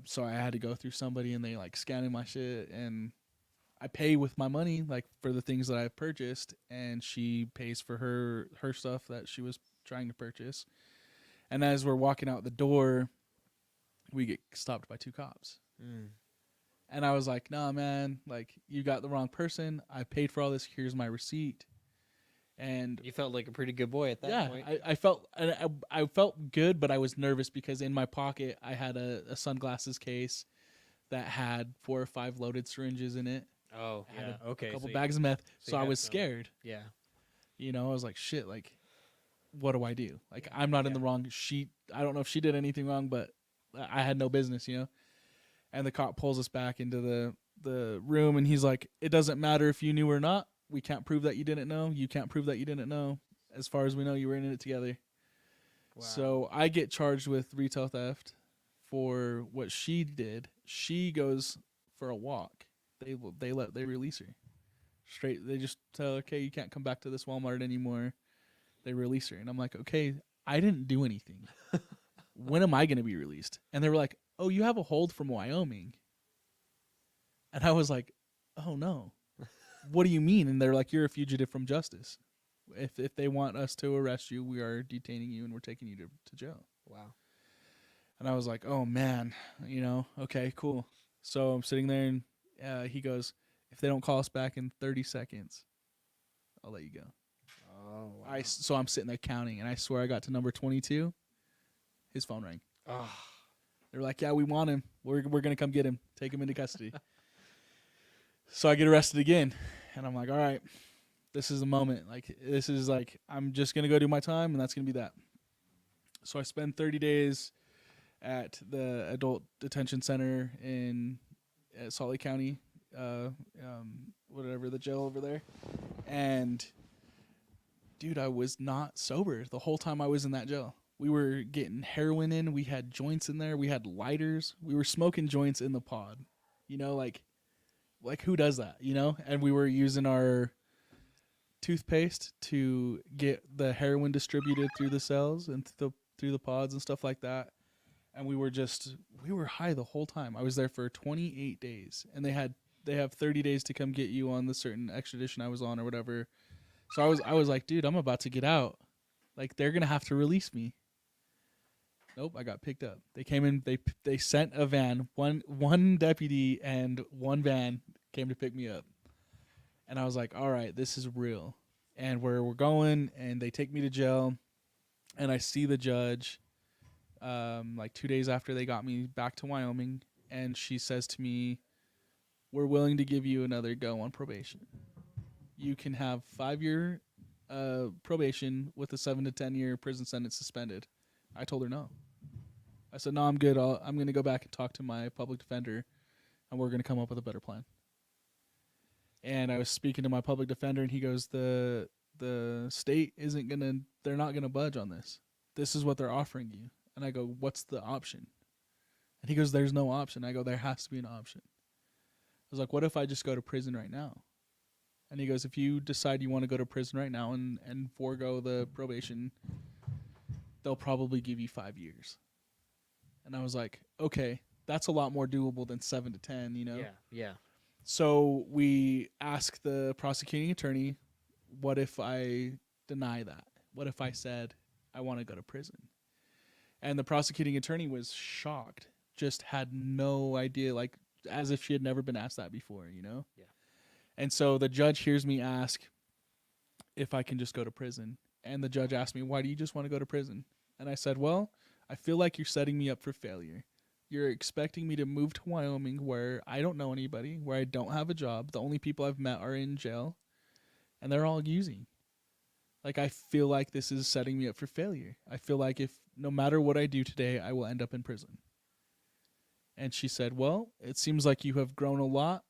So I had to go through somebody, and they, like, scanning my shit, and I pay with my money, like, for the things that I've purchased, and she pays for her stuff that she was trying to purchase. And as we're walking out the door, we get stopped by 2 cops. And I was like, "Nah, man, like, you got the wrong person. I paid for all this. Here's my receipt." And you felt like a pretty good boy at that point. Yeah, I felt good, but I was nervous because in my pocket I had a sunglasses case that had 4 or 5 loaded syringes in it. Oh, yeah. Okay. A couple bags of meth. So I was scared. Yeah. I was like, shit, like, what do I do? Like, I'm not in the wrong. I don't know if she did anything wrong, but I had no business, And the cop pulls us back into the room, and he's like, it doesn't matter if you knew or not. We can't prove that you didn't know. You can't prove that you didn't know. As far as we know, you were in it together. Wow. So I get charged with retail theft for what she did. She goes for a walk. They release her straight. They just tell her, okay, you can't come back to this Walmart anymore. They release her, and I'm like, okay, I didn't do anything. When am I going to be released? And they were like, oh, you have a hold from Wyoming. And I was like, oh no. What do you mean? And they're like, you're a fugitive from justice. If they want us to arrest you, we are detaining you and we're taking you to jail. Wow. And I was like, oh man, okay, cool. So I'm sitting there, and he goes, if they don't call us back in 30 seconds, I'll let you go. Oh, wow. So I'm sitting there counting, and I swear I got to number 22. His phone rang. Oh. They were like, yeah, we want him. We're going to come get him, take him into custody. So I get arrested again, and I'm like, all right, this is the moment. Like, this is like, I'm just going to go do my time, and that's going to be that. So I spend 30 days at the adult detention center at Salt Lake County, whatever, the jail over there. And, dude, I was not sober the whole time I was in that jail. We were getting heroin in. We had joints in there. We had lighters. We were smoking joints in the pod. Like who does that, And we were using our toothpaste to get the heroin distributed through the cells and through the pods and stuff like that. And we were high the whole time. I was there for 28 days, and they have 30 days to come get you on the certain extradition I was on or whatever. So I was like, dude, I'm about to get out. Like, they're going to have to release me. Nope, I got picked up. They came in, they sent a van, one deputy and one van came to pick me up. And I was like, all right, this is real. And we're going, and they take me to jail, and I see the judge like 2 days after they got me back to Wyoming, and she says to me, we're willing to give you another go on probation. You can have 5-year probation with a 7 to 10 year prison sentence suspended. I told her no. I said, no, I'm good. I'm going to go back and talk to my public defender, and we're going to come up with a better plan. And I was speaking to my public defender, and he goes, the state they're not going to budge on this. This is what they're offering you. And I go, what's the option? And he goes, there's no option. I go, there has to be an option. I was like, what if I just go to prison right now? And he goes, if you decide you want to go to prison right now and forego the probation, they'll probably give you 5 years. And I was like, okay, that's a lot more doable than 7 to 10, Yeah. So we asked the prosecuting attorney, what if I deny that? What if I said I want to go to prison? And the prosecuting attorney was shocked, just had no idea, like as if she had never been asked that before, Yeah. And so the judge hears me ask if I can just go to prison. And the judge asked me, why do you just want to go to prison? And I said, well, I feel like you're setting me up for failure. You're expecting me to move to Wyoming where I don't know anybody, where I don't have a job. The only people I've met are in jail, and they're all using. Like, I feel like this is setting me up for failure. I feel like if no matter what I do today, I will end up in prison. And she said, well, it seems like you have grown a lot.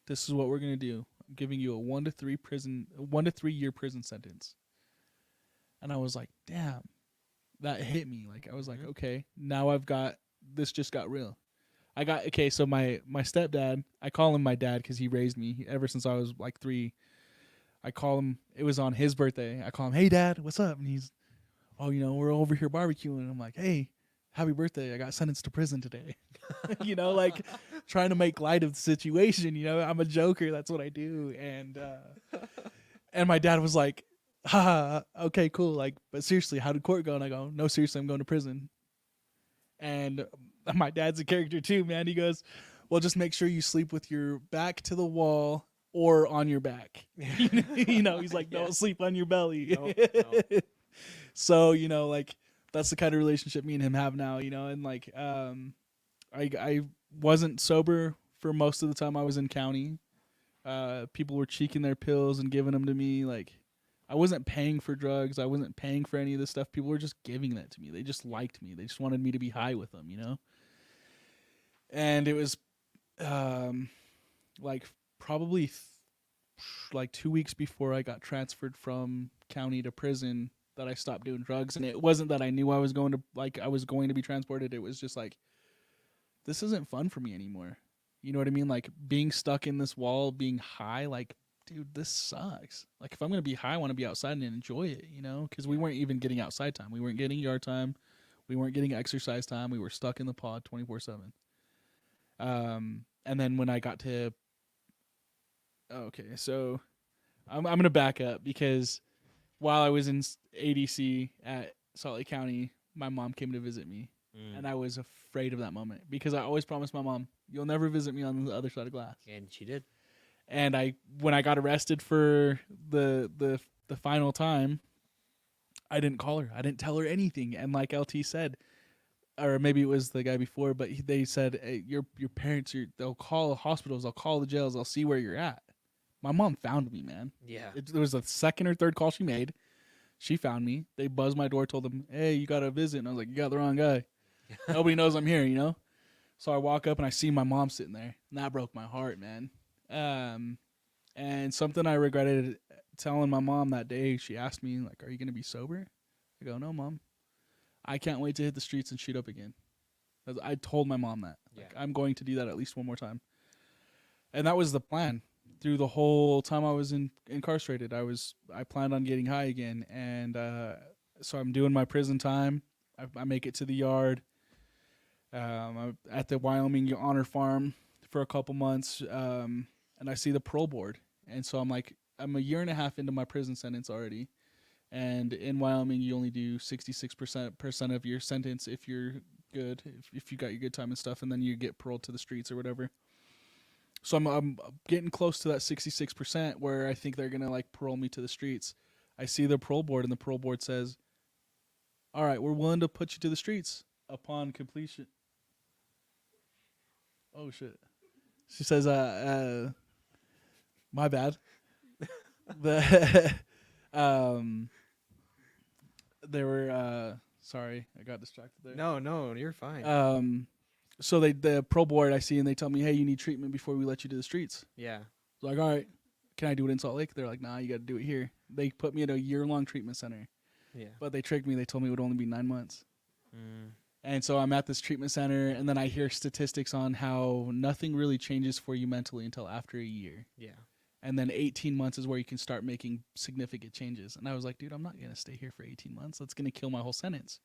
This is what we're going to do. I'm giving you a 1 to 3 year prison sentence. And I was like, damn, that hit me. Like, I was like, okay, now this just got real. So my stepdad, I call him my dad because he raised me ever since I was like 3. I call him, it was on his birthday. I call him, hey dad, what's up? And he's, oh, we're over here barbecuing. And I'm like, hey, happy birthday. I got sentenced to prison today. Like trying to make light of the situation. I'm a joker. That's what I do. And my dad was like, haha, okay, cool. Like, but seriously, how did court go? And I go, no, seriously, I'm going to prison. And my dad's a character too, man. He goes, well, just make sure you sleep with your back to the wall or on your back. He's like, don't sleep on your belly. Nope. So, like, that's the kind of relationship me and him have now, and like, I wasn't sober for most of the time I was in county. People were cheeking their pills and giving them to me. Like, I wasn't paying for drugs. I wasn't paying for any of this stuff. People were just giving that to me. They just liked me. They just wanted me to be high with them, And it was, like probably like 2 weeks before I got transferred from county to prison that I stopped doing drugs. And it wasn't that I knew I was going to be transported. It was just like, this isn't fun for me anymore. You know what I mean? Like being stuck in this wall, being high, like, dude, this sucks. Like if I'm going to be high, I want to be outside and enjoy it, you know? Because we weren't even getting outside time. We weren't getting yard time. We weren't getting exercise time. We were stuck in the pod 24/7. And then when I got to, okay, so I'm going to back up because while I was in ADC at Salt Lake County, my mom came to visit me. And I was afraid of that moment because I always promised my mom, you'll never visit me on the other side of glass. And she did. And when I got arrested for the final time, I didn't call her. I didn't tell her anything. And like LT said, or maybe it was the guy before, but they said, hey, your parents, they'll call the hospitals, they'll call the jails, they'll see where you're at. My mom found me, man. Yeah. It was the second or third call she made. She found me. They buzzed my door, told them, hey, you got to visit. And I was like, you got the wrong guy. Nobody knows I'm here, you know? So I walk up and I see my mom sitting there. And that broke my heart, man. And something I regretted telling my mom that day, she asked me, like, are you going to be sober? I go, no, Mom. I can't wait to hit the streets and shoot up again. I told my mom that. Yeah. Like, I'm going to do that at least one more time. And that was the plan. Through the whole time I was incarcerated, I planned on getting high again. And so I'm doing my prison time. I make it to the yard. I'm at the Wyoming Honor Farm for a couple months, and I see the parole board. And so I'm like, I'm a year and a half into my prison sentence already. And in Wyoming, you only do 66% of your sentence if you're good, if you got your good time and stuff, and then you get paroled to the streets or whatever. So I'm getting close to that 66% where I think they're going to like parole me to the streets. I see the parole board, and the parole board says, all right, we're willing to put you to the streets upon completion. Oh, shit. She says, my bad. They were, sorry, I got distracted there. No, you're fine. So the pro board I see, and they tell me, hey, you need treatment before we let you to the streets. Yeah. So like, all right, can I do it in Salt Lake? They're like, nah, you got to do it here. They put me at a year-long treatment center. Yeah. But they tricked me. They told me it would only be 9 months. Mm. And so I'm at this treatment center, and then I hear statistics on how nothing really changes for you mentally until after a year. Yeah. And then 18 months is where you can start making significant changes. And I was like, dude, I'm not going to stay here for 18 months. That's going to kill my whole sentence.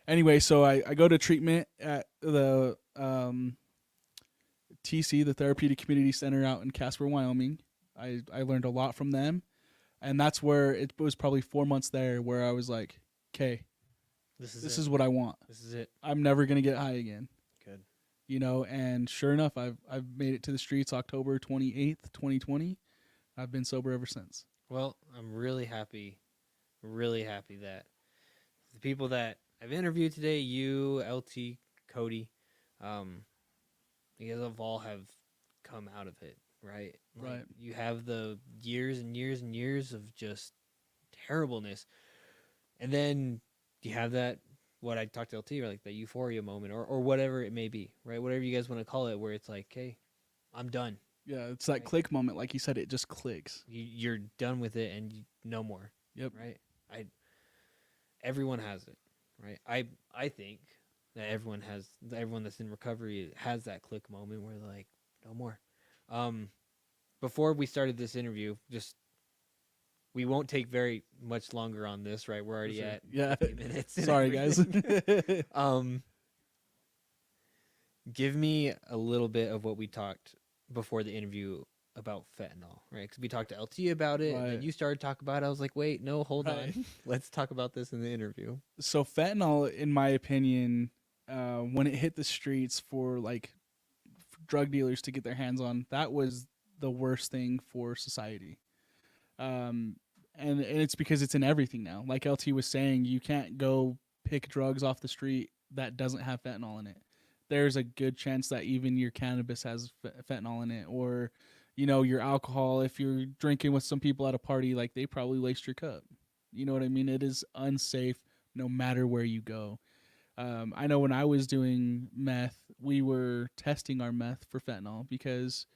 Anyway, so I go to treatment at the TC, the Therapeutic Community Center out in Casper, Wyoming. I learned a lot from them. And that's where it was probably 4 months there where I was like, okay, this is what I want. This is it. I'm never going to get high again. Good. You know, and sure enough, I've made it to the streets October 28th, 2020. I've been sober ever since. Well, I'm really happy that the people that I've interviewed today, you, LT, Cody, you guys all have come out of it, right? Like, Right. You have the years and years and years of just terribleness. And then you have that, what I talked to LT, or like the euphoria moment, or whatever it may be, right? Whatever you guys want to call it, where it's like, hey, I'm done. Yeah, it's that click moment. Like you said, it just clicks. You're done with it and no more. Yep. Right? Everyone has it, right? I think that everyone that's in recovery has that click moment where they're like, no more. Before we started this interview, we won't take very much longer on this, right? We're already at 50 minutes. Sorry, guys. Give me a little bit of what we talked before the interview about fentanyl, right? Because we talked to LT about it, and then you started talking about it. I was like, wait, no, hold on. Let's talk about this in the interview. So fentanyl, in my opinion, when it hit the streets for drug dealers to get their hands on, that was the worst thing for society. And it's because it's in everything now. Like LT was saying, you can't go pick drugs off the street that doesn't have fentanyl in it. There's a good chance that even your cannabis has fentanyl in it, or, you know, your alcohol. If you're drinking with some people at a party, like, they probably laced your cup. You know what I mean? It is unsafe no matter where you go. I know when I was doing meth, we were testing our meth for fentanyl because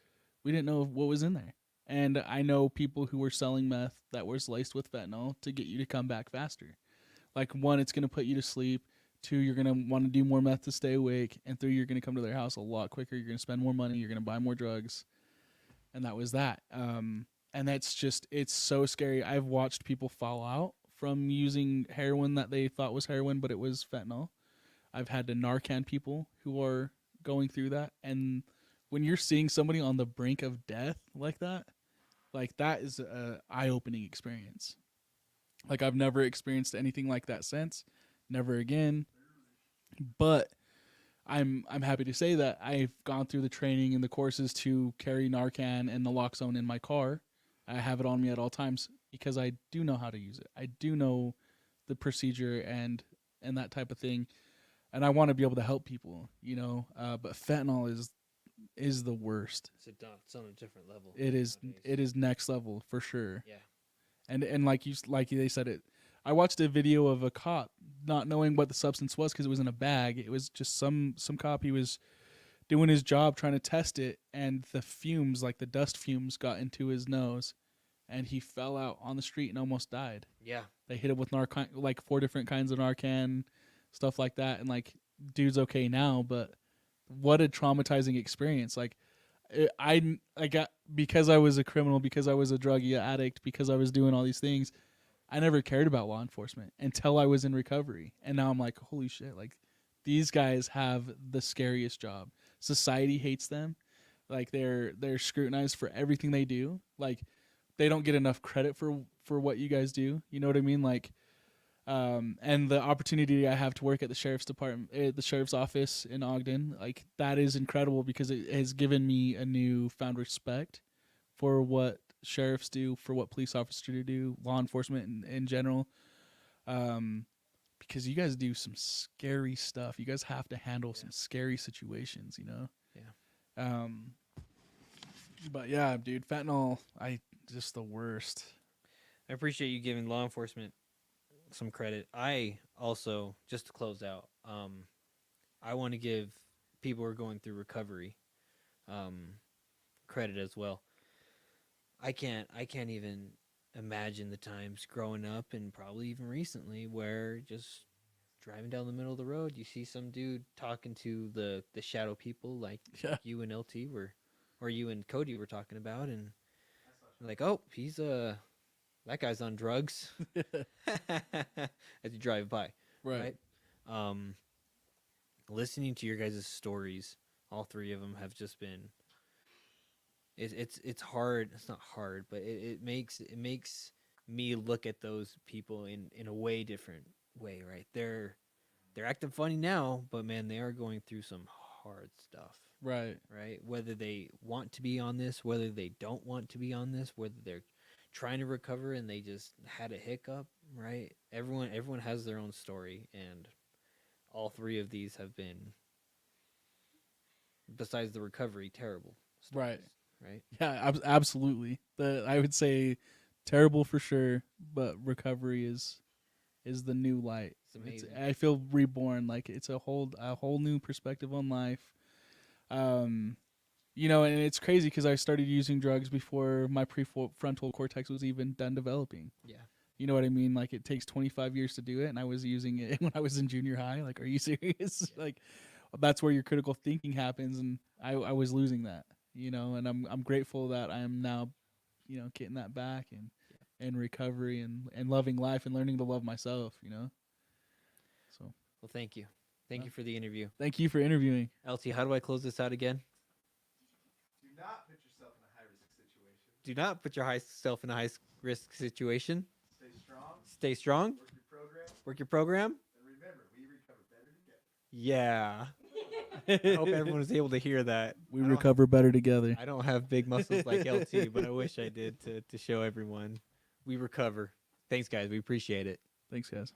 We didn't know what was in there. And I know people who were selling meth that was laced with fentanyl to get you to come back faster. Like, one, it's going to put you to sleep. Two, you're going to want to do more meth to stay awake. And three, you're going to come to their house a lot quicker. You're going to spend more money. You're going to buy more drugs. And that was that. And that's just, it's so scary. I've watched people fall out from using heroin that they thought was heroin, but it was fentanyl. I've had to Narcan people who are going through that. And when you're seeing somebody on the brink of death like that is a eye-opening experience. Like, I've never experienced anything like that since. Never again. But I'm happy to say that I've gone through the training and the courses to carry Narcan and naloxone in my car. I have it on me at all times because I do know how to use it. I do know the procedure and that type of thing, and I want to be able to help people, you know. But fentanyl is the worst. It's on a different level. It is. Nowadays. It is next level for sure. Yeah. And like they said it. I watched a video of a cop not knowing what the substance was because it was in a bag. It was just some cop. He was doing his job trying to test it, and the fumes, like the dust fumes, got into his nose, and he fell out on the street and almost died. Yeah. They hit him with Narcan, like 4 different kinds of Narcan, stuff like that, and like, dude's okay now, but what a traumatizing experience. Like, I got, because I was a criminal, because I was a drug addict, because I was doing all these things, I never cared about law enforcement until I was in recovery. And now I'm like, holy shit, like, these guys have the scariest job. Society hates them. Like, they're scrutinized for everything they do. Like, they don't get enough credit for what you guys do. You know what I mean? Like, and the opportunity I have to work at the sheriff's department, the sheriff's office in Ogden, like, that is incredible because it has given me a newfound respect for what sheriffs do, for what police officers do, law enforcement in general. Because you guys do some scary stuff. You guys have to handle some scary situations, you know? Yeah. But yeah, dude, fentanyl, just the worst. I appreciate you giving law enforcement some credit. I also, just to close out, I want to give people who are going through recovery credit as well. I can't even imagine the times growing up and probably even recently where just driving down the middle of the road, you see some dude talking to the shadow people like you and LT were, or you and Cody were talking about, and like, oh, he's that guy's on drugs as you drive by, right? Listening to your guys' stories, all three of them have just been. It's hard. It's not hard, but it makes me look at those people in a way different way, right? They're acting funny now, but man, they are going through some hard stuff. Right. Whether they want to be on this, whether they don't want to be on this, whether they're trying to recover and they just had a hiccup, right? Everyone has their own story, and all three of these have been, besides the recovery, terrible stories, right? Yeah, absolutely. I would say terrible for sure, but recovery is the new light. It's amazing. I feel reborn. Like, it's a whole new perspective on life. You know, and it's crazy because I started using drugs before my prefrontal cortex was even done developing. Yeah. You know what I mean? Like, it takes 25 years to do it, and I was using it when I was in junior high. Like, are you serious? Yeah. Like, that's where your critical thinking happens, and I was losing that, you know, and I'm grateful that I'm now, you know, getting that back and in recovery and loving life and learning to love myself, you know. So, well, thank you. Thank you for the interview. Thank you for interviewing. LT, how do I close this out again? Do not put yourself in a high-risk situation. Do not put yourself in a high-risk situation. Stay strong. Stay strong. Work your program. Work your program. And remember, we recover better together. Yeah. I hope everyone was able to hear that. We recover better together. I don't have big muscles like LT, but I wish I did to show everyone. We recover. Thanks, guys. We appreciate it. Thanks, guys.